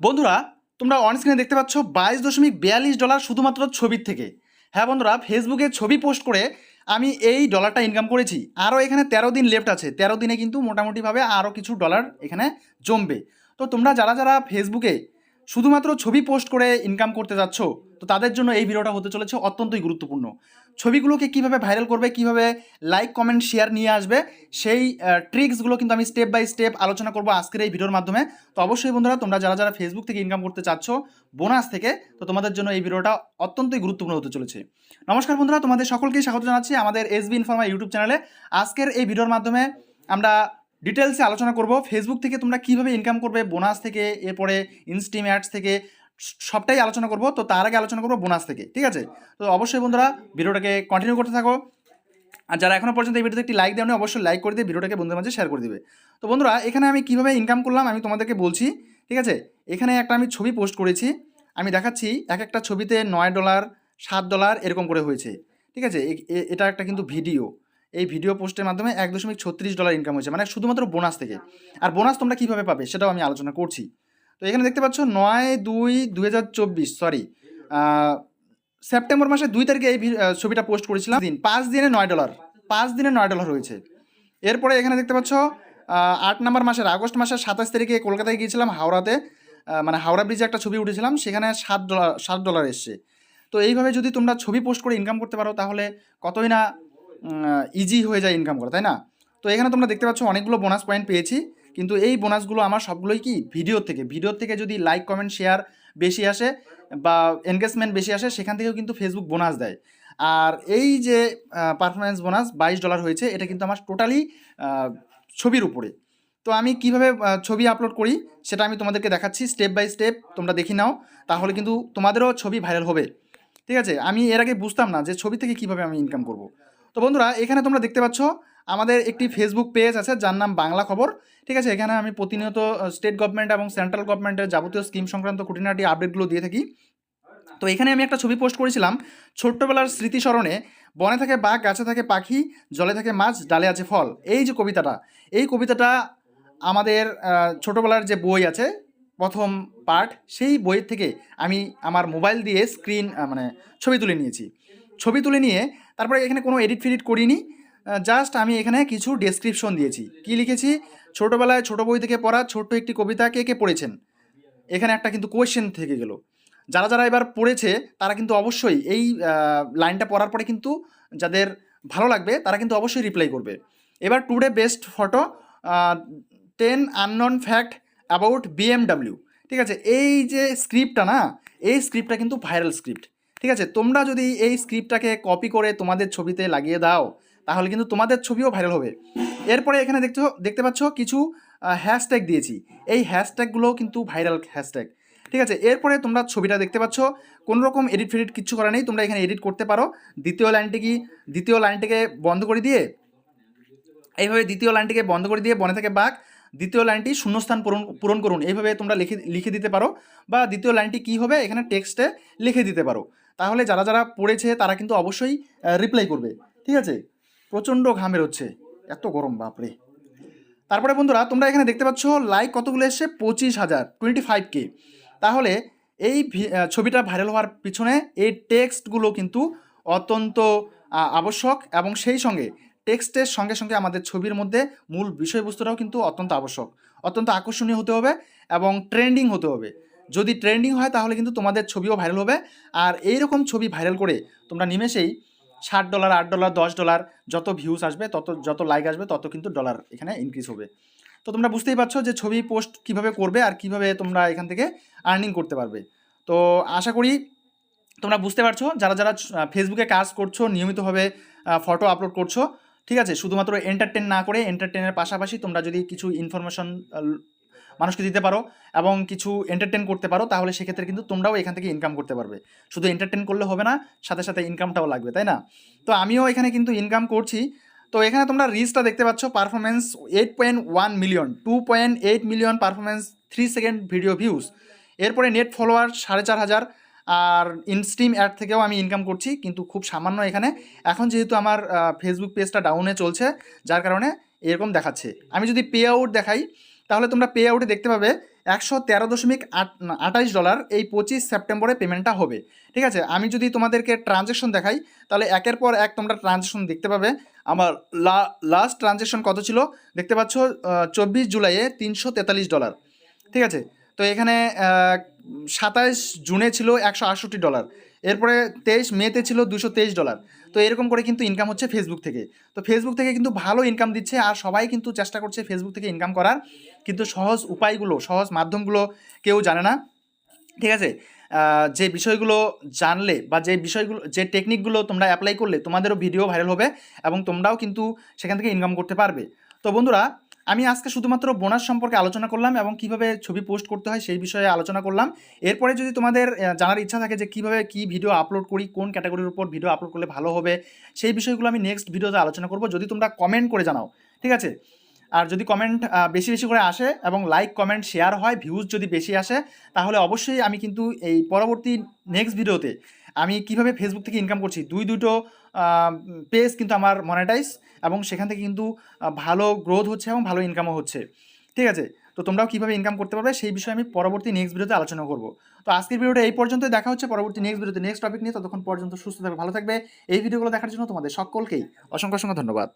বন্ধুরা, তোমরা অন স্ক্রিনে দেখতে পাচ্ছ $22.42 শুধুমাত্র ছবির থেকে। হ্যাঁ বন্ধুরা, ফেসবুকে ছবি পোস্ট করে আমি এই ডলারটা ইনকাম করেছি। আরও এখানে 13 দিন লেফট আছে। 13 দিনে কিন্তু মোটামুটিভাবে আরও কিছু ডলার এখানে জমবে। তো তোমরা যারা যারা ফেসবুকে শুধুমাত্র ছবি পোস্ট করে ইনকাম করতে যাচ্ছ, তো তাদের জন্য এই ভিডিওটা হতে চলেছে অত্যন্তই গুরুত্বপূর্ণ। ছবিগুলোকে কিভাবে ভাইরাল করবে, কিভাবে লাইক কমেন্ট শেয়ার নিয়ে আসবে, সেই ট্রিক্সগুলো কিন্তু আমি স্টেপ বাই স্টেপ আলোচনা করবো আজকের এই ভিডিওর মাধ্যমে। তো অবশ্যই বন্ধুরা, তোমরা যারা যারা ফেসবুক থেকে ইনকাম করতে চাচ্ছ বোনাস থেকে, তো তোমাদের জন্য এই ভিডিওটা অত্যন্তই গুরুত্বপূর্ণ হতে চলেছে। নমস্কার বন্ধুরা, তোমাদের সকলকেই স্বাগত জানাচ্ছি আমাদের এসবি ইনফরমার ইউটিউব চ্যানেলে। আজকের এই ভিডিওর মাধ্যমে আমরা ডিটেলসে আলোচনা করব ফেসবুক থেকে তোমরা কিভাবে ইনকাম করবে বোনাস থেকে, এরপরে ইনস্ট্রিম অ্যাডস থেকে, সবটাই আলোচনা করব। তো তার আগে আলোচনা করবো বোনাস থেকে, ঠিক আছে? তো অবশ্যই বন্ধুরা ভিডিওটাকে কন্টিনিউ করতে থাকো। আর যারা এখনো পর্যন্ত এই ভিডিওতে একটি লাইক দেওনি, অবশ্যই লাইক করে দিয়ে ভিডিওটাকে বন্ধুদের মাঝে শেয়ার করে দিবে। তো বন্ধুরা, এখানে আমি কিভাবে ইনকাম করলাম আমি তোমাদেরকে বলছি, ঠিক আছে? এখানে একটা আমি ছবি পোস্ট করেছি, আমি দেখাচ্ছি এক একটা ছবিতে $9, $7 এরকম করে হয়েছে, ঠিক আছে? এটা একটা কিন্তু ভিডিও, এই ভিডিও পোস্টের মাধ্যমে $1.36 ইনকাম হয়েছে, মানে শুধুমাত্র বোনাস থেকে। আর বোনাস তোমরা কীভাবে পাবে সেটাও আমি আলোচনা করছি। তো এখানে দেখতে পাচ্ছ 9/2/2024, সরি, সেপ্টেম্বর মাসের 2 তারিখে এই ছবিটা পোস্ট করেছিলাম। 5 দিনে $9, 5 দিনে $9 হয়েছে। এরপরে এখানে দেখতে পাচ্ছ 8 নম্বর মাসের আগস্ট মাসের 27 তারিখে কলকাতায় গিয়েছিলাম, হাওড়াতে, মানে হাওড়া ব্রিজে একটা ছবি উঠেছিলাম, সেখানে $7 এসছে। তো এইভাবে যদি তোমরা ছবি পোস্ট করে ইনকাম করতে পারো তাহলে কতই না ইজি হয়ে যায় ইনকাম করা, তাই না? তো এখানে তোমরা দেখতে পাচ্ছ অনেকগুলো বোনাস পয়েন্ট পেয়েছি, কিন্তু এই বোনাসগুলো আমার সবগুলোই কি ভিডিওর থেকে যদি লাইক কমেন্ট শেয়ার বেশি আসে বা এনগেজমেন্ট বেশি আসে, সেখান থেকেও কিন্তু ফেসবুক বোনাস দেয়। আর এই যে পারফরমেন্স বোনাস $22 হয়েছে, এটা কিন্তু আমার টোটালি ছবির উপরে। তো আমি কিভাবে ছবি আপলোড করি সেটা আমি তোমাদেরকে দেখাচ্ছি স্টেপ বাই স্টেপ, তোমরা দেখে নাও, তাহলে কিন্তু তোমাদেরও ছবি ভাইরাল হবে, ঠিক আছে? আমি এর আগে বুঝতাম না যে ছবি থেকে কিভাবে আমি ইনকাম করব। তো বন্ধুরা, এখানে তোমরা দেখতে পাচ্ছ আমাদের একটি ফেসবুক পেজ আছে যার নাম বাংলা খবর, ঠিক আছে? এখানে আমি প্রতিনিয়ত স্টেট গভর্নমেন্ট এবং সেন্ট্রাল গভর্নমেন্টের যাবতীয় স্কিম সংক্রান্ত খুঁটিনাটি আপডেটগুলো দিয়ে থাকি। তো এখানে আমি একটা ছবি পোস্ট করেছিলাম, ছোট্টবেলার স্মৃতিস্মরণে, বনে থাকে বাঘ, গাছে থাকে পাখি, জলে থাকে মাছ, ডালে আছে ফল। এই যে কবিতাটা, এই কবিতাটা আমাদের ছোটোবেলার যে বই আছে প্রথম পার্ট, সেই বইয়ের থেকে আমি আমার মোবাইল দিয়ে মানে ছবি তুলে নিয়েছি। ছবি তুলে নিয়ে তারপরে এখানে কোনো এডিট ফেডিট করিনি, জাস্ট আমি এখানে কিছু ডেসক্রিপশন দিয়েছি। কি লিখেছি? ছোটোবেলায় ছোটো বই থেকে পড়া ছোট্ট একটি কবিতা, কে কে পড়েছেন? এখানে একটা কিন্তু কোয়েশ্চেন থেকে গেল। যারা যারা এবার পড়েছে তারা কিন্তু অবশ্যই এই লাইনটা পড়ার পরে কিন্তু যাদের ভালো লাগবে তারা কিন্তু অবশ্যই রিপ্লাই করবে। এবার today best photo, 10 unknown fact about BMW, ঠিক আছে? এই যে স্ক্রিপ্টটা না, এই স্ক্রিপ্টটা কিন্তু ভাইরাল স্ক্রিপ্ট, ঠিক আছে? তোমরা যদি এই স্ক্রিপ্টটাকে কপি করে তোমাদের ছবিতে লাগিয়ে দাও তাহলে কিন্তু তোমাদের ছবিও ভাইরাল হবে। এরপরে এখানে দেখতে পাচ্ছ কিছু হ্যাশট্যাগ দিয়েছি, এই হ্যাশট্যাগুলোও কিন্তু ভাইরাল হ্যাশট্যাগ, ঠিক আছে? এরপরে তোমরা ছবিটা দেখতে পাচ্ছ, কোনো রকম এডিট ফেডিট কিচ্ছু করা নেই, তোমরা এখানে এডিট করতে পারো। দ্বিতীয় লাইনটিকে বন্ধ করে দিয়ে, এইভাবে দ্বিতীয় লাইনটিকে বন্ধ করে দিয়ে বনে থেকে বাঘ, দ্বিতীয় লাইনটি শূন্যস্থান পূরণ করুন, এইভাবে তোমরা লিখে দিতে পারো। বা দ্বিতীয় লাইনটি কী হবে এখানে টেক্সটে লিখে দিতে পারো, তাহলে যারা যারা পড়েছে তারা কিন্তু অবশ্যই রিপ্লাই করবে, ঠিক আছে? প্রচণ্ড ঘাম বেরোচ্ছে, এত গরম, বাপরে। তারপরে বন্ধুরা, তোমরা এখানে দেখতে পাচ্ছ লাইক কতগুলো এসছে, 25,000, 25K। তাহলে এই ছবিটা ভাইরাল হওয়ার পিছনে এই টেক্সটগুলো কিন্তু অত্যন্ত আবশ্যক, এবং সেই সঙ্গে টেক্সটের সঙ্গে সঙ্গে আমাদের ছবির মধ্যে মূল বিষয়বস্তুটাও কিন্তু অত্যন্ত আবশ্যক, অত্যন্ত আকর্ষণীয় হতে হবে এবং ট্রেন্ডিং হতে হবে। যদি ট্রেন্ডিং হয় তাহলে কিন্তু তোমাদের ছবিও ভাইরাল হবে। আর এইরকম ছবি ভাইরাল করে তোমরা নিমেষেই $7, $8, $10, যত ভিউজ আসবে, যত লাইক আসবে, তত কিন্তু ডলার এখানে ইনক্রিজ হবে। তো তোমরা বুঝতেই পারছো যে ছবি পোস্ট কিভাবে করবে আর কিভাবে তোমরা এখান থেকে আর্নিং করতে পারবে। তো আশা করি তোমরা বুঝতে পারছো, যারা যারা ফেসবুকে কাজ করছো, নিয়মিতভাবে ফটো আপলোড করছো, ঠিক আছে? শুধুমাত্র এন্টারটেন না করে, এন্টারটেনের পাশাপাশি তোমরা যদি কিছু ইনফরমেশন মানুষকে দিতে পারো এবং কিছু এন্টারটেন করতে পারো, তাহলে সেক্ষেত্রে কিন্তু তোমরাও এখান থেকে ইনকাম করতে পারবে। শুধু এন্টারটেন করলে হবে না, সাথে সাথে ইনকামটাও লাগবে, তাই না? তো আমিও এখানে কিন্তু ইনকাম করছি। তো এখানে তোমরা রিচটা দেখতে পাচ্ছ, performance 8.1 million, 2.8 million performance, 3 second video views. এরপরে নেট ফলোয়ার 4,500। আর ইনস্ট্রিম অ্যাড থেকেও আমি ইনকাম করছি, কিন্তু খুব সামান্য এখানে। এখন যেহেতু আমার ফেসবুক পেজটা ডাউনে চলছে, যার কারণে এরকম দেখাচ্ছে। আমি যদি পে আউট দেখাই তাহলে তোমরা পে আউটে দেখতে পাবে $113.28 এই 25 সেপ্টেম্বরে পেমেন্টটা হবে। ঠিক আছে, আমি যদি তোমাদেরকে ট্রানজ্যাকশন দেখাই তাহলে একের পর এক তোমরা ট্রানজ্যাকশন দেখতে পাবে। আমার লাস্ট ট্রানজ্যাকশন কত ছিল দেখতে পাচ্ছ, 24 জুলাইয়ে $343। ঠিক আছে, তো এখানে 27 জুনে ছিল $168, এরপরে 23 মেতে ছিল $223। তো এরকম করে কিন্তু ইনকাম হচ্ছে ফেসবুক থেকে। তো ফেসবুক থেকে কিন্তু ভালো ইনকাম দিচ্ছে, আর সবাই কিন্তু চেষ্টা করছে ফেসবুক থেকে ইনকাম করার, কিন্তু সহজ উপায়গুলো, সহজ মাধ্যমগুলো কেউ জানে না। ঠিক আছে, যে বিষয়গুলো জানলে বা যে বিষয়গুলো, যে টেকনিকগুলো তোমরা অ্যাপ্লাই করলে তোমাদেরও ভিডিও ভাইরাল হবে এবং তোমরাও কিন্তু সেখান থেকে ইনকাম করতে পারবে। তো বন্ধুরা, আমি আজকে শুধুমাত্র বোনাস সম্পর্কে আলোচনা করলাম এবং কিভাবে ছবি পোস্ট করতে হয় সেই বিষয়ে আলোচনা করলাম। এরপরে যদি তোমাদের জানার ইচ্ছা থাকে যে কিভাবে কি ভিডিও আপলোড করি, কোন ক্যাটাগরির উপর ভিডিও আপলোড করলে ভালো হবে, সেই বিষয়গুলো আমি নেক্সট ভিডিওতে আলোচনা করব, যদি তোমরা কমেন্ট করে জানাও। ঠিক আছে, আর যদি কমেন্ট বেশি বেশি করে আসে এবং লাইক কমেন্ট শেয়ার হয়, ভিউজ যদি বেশি আসে, তাহলে অবশ্যই আমি কিন্তু এই পরবর্তী নেক্সট ভিডিওতে আমি কিভাবে ফেসবুক থেকে ইনকাম করছি, দুটো পেজ কিন্তু আমার মনিটাইজ, এবং সেখান থেকে কিন্তু ভালো গ্রোথ হচ্ছে এবং ভালো ইনকামও হচ্ছে। ঠিক আছে, তো তোমরাও কীভাবে ইনকাম করতে পারবে সেই বিষয়ে আমি পরবর্তী নেক্সট ভিডিওতে আলোচনা করব। তো আজকের ভিডিওটা এই পর্যন্তই, দেখা হচ্ছে পরবর্তী নেক্সট ভিডিওতে নেক্সট টপিক নিয়ে। ততক্ষণ পর্যন্ত সুস্থ থাকবে, ভালো থাকবে। এই ভিডিওগুলো দেখার জন্য তোমাদের সকলকেই অসংখ্য অসংখ্য ধন্যবাদ।